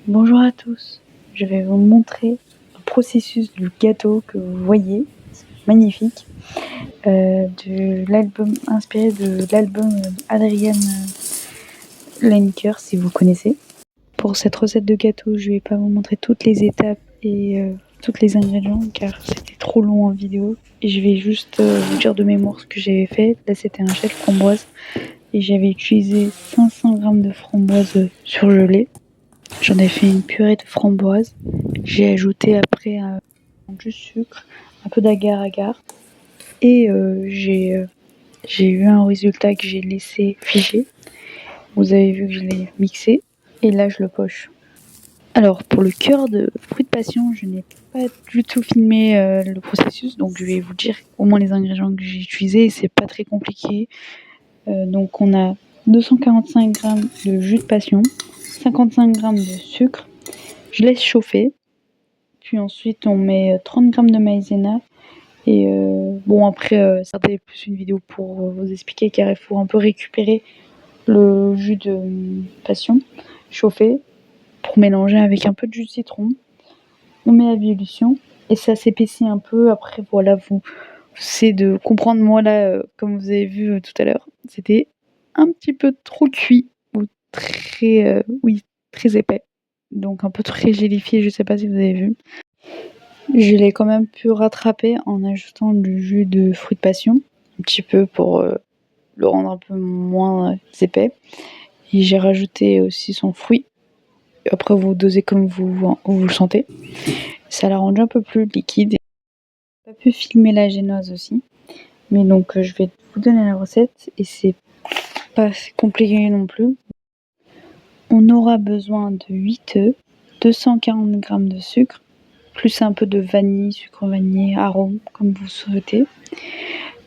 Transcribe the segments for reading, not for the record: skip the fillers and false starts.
Bonjour à tous, je vais vous montrer le processus du gâteau que vous voyez, c'est magnifique, de l'album inspiré de l'album Adrienne Lenker, si vous connaissez. Pour cette recette de gâteau, je vais pas vous montrer toutes les étapes et tous les ingrédients car c'était trop long en vidéo et je vais juste vous dire de mémoire ce que j'avais fait. Là c'était un gel framboise et j'avais utilisé 500 g de framboise surgelée. J'en ai fait une purée de framboise. J'ai ajouté après du sucre, un peu d'agar-agar. Et j'ai eu un résultat que j'ai laissé figer. Vous avez vu que je l'ai mixé. Et là, je le poche. Alors, pour le cœur de fruit de passion, je n'ai pas du tout filmé le processus. Donc, je vais vous dire au moins les ingrédients que j'ai utilisés. C'est pas très compliqué. Donc, on a 245 g de jus de passion, 55 g de sucre. Je laisse chauffer, puis ensuite on met 30 g de maïzena. Et bon, après, c'était plus une vidéo pour vous expliquer car il faut un peu récupérer le jus de passion chauffé pour mélanger avec un peu de jus de citron. On met à ébullition et ça s'épaissit un peu. Après, voilà, c'est de comprendre. Moi, là, comme vous avez vu tout à l'heure, c'était un petit peu trop cuit ou très, oui, très épais. Donc un peu très gélifié, je sais pas si vous avez vu. Je l'ai quand même pu rattraper en ajoutant du jus de fruit de passion, un petit peu pour le rendre un peu moins épais. Et j'ai rajouté aussi son fruit. Après, vous dosez comme vous le sentez. Ça l'a rendu un peu plus liquide. J'ai pas pu filmer la génoise aussi. Mais donc, je vais vous donner la recette. Et c'est pas compliqué non plus. On aura besoin de 8 œufs, 240 g de sucre, plus un peu de vanille, sucre vanillé, arôme, comme vous souhaitez.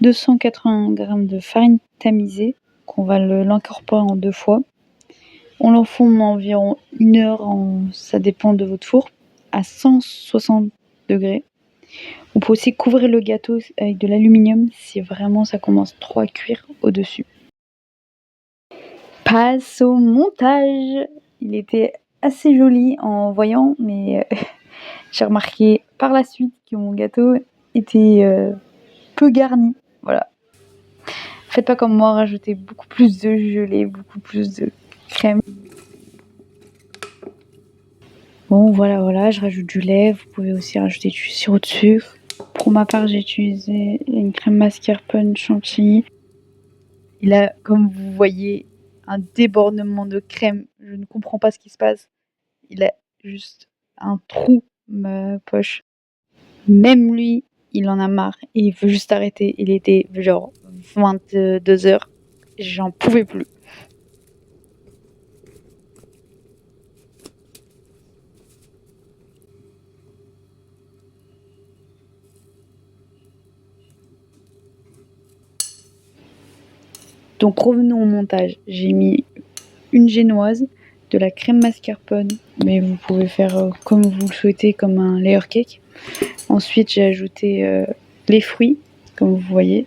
280 g de farine tamisée, qu'on va l'incorporer en 2 fois. On l'enfourne environ 1 heure, ça dépend de votre four, à 160 degrés. On peut aussi couvrir le gâteau avec de l'aluminium si vraiment ça commence trop à cuire au-dessus. Passe au montage. Il était assez joli en voyant, mais j'ai remarqué par la suite que mon gâteau était peu garni. Voilà. Faites pas comme moi, rajoutez beaucoup plus de gelée, beaucoup plus de crème. Bon, voilà, je rajoute du lait. Vous pouvez aussi rajouter du sirop de sucre. Pour ma part, j'ai utilisé une crème mascarpone chantilly. Et là, comme vous voyez, un débordement de crème. Je ne comprends pas ce qui se passe. Il a juste un trou, ma poche. Même lui, il en a marre et il veut juste arrêter. Il était genre 22 h. J'en pouvais plus. Donc revenons au montage. J'ai mis une génoise, de la crème mascarpone, mais vous pouvez faire comme vous le souhaitez, comme un layer cake. Ensuite, j'ai ajouté les fruits, comme vous voyez,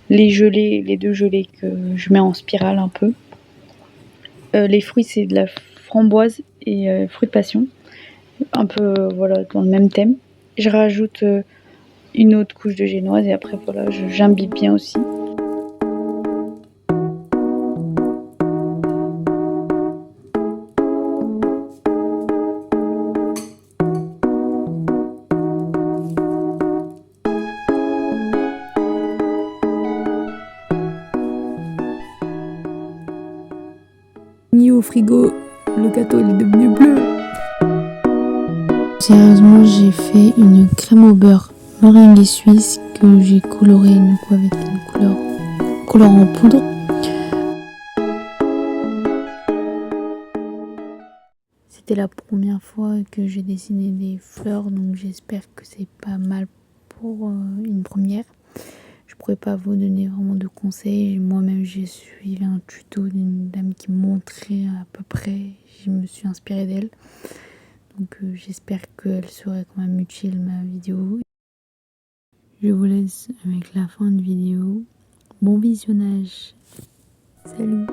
les gelées, les 2 gelées que je mets en spirale un peu. Les fruits, c'est de la framboise et fruit de passion, un peu voilà dans le même thème. Je rajoute une autre couche de génoise et après voilà, j'imbibe bien aussi. Mis au frigo, le gâteau il est devenu bleu. Sérieusement, j'ai fait une crème au beurre meringue suisse que j'ai colorée du coup avec une couleur colorant en poudre. C'était la première fois que j'ai dessiné des fleurs, donc j'espère que c'est pas mal pour une première. Je pourrais pas vous donner vraiment de conseils. Moi-même, j'ai suivi un tuto d'une dame qui montrait à peu près. Je me suis inspirée d'elle. Donc j'espère qu'elle serait quand même utile, ma vidéo. Je vous laisse avec la fin de vidéo. Bon visionnage. Salut.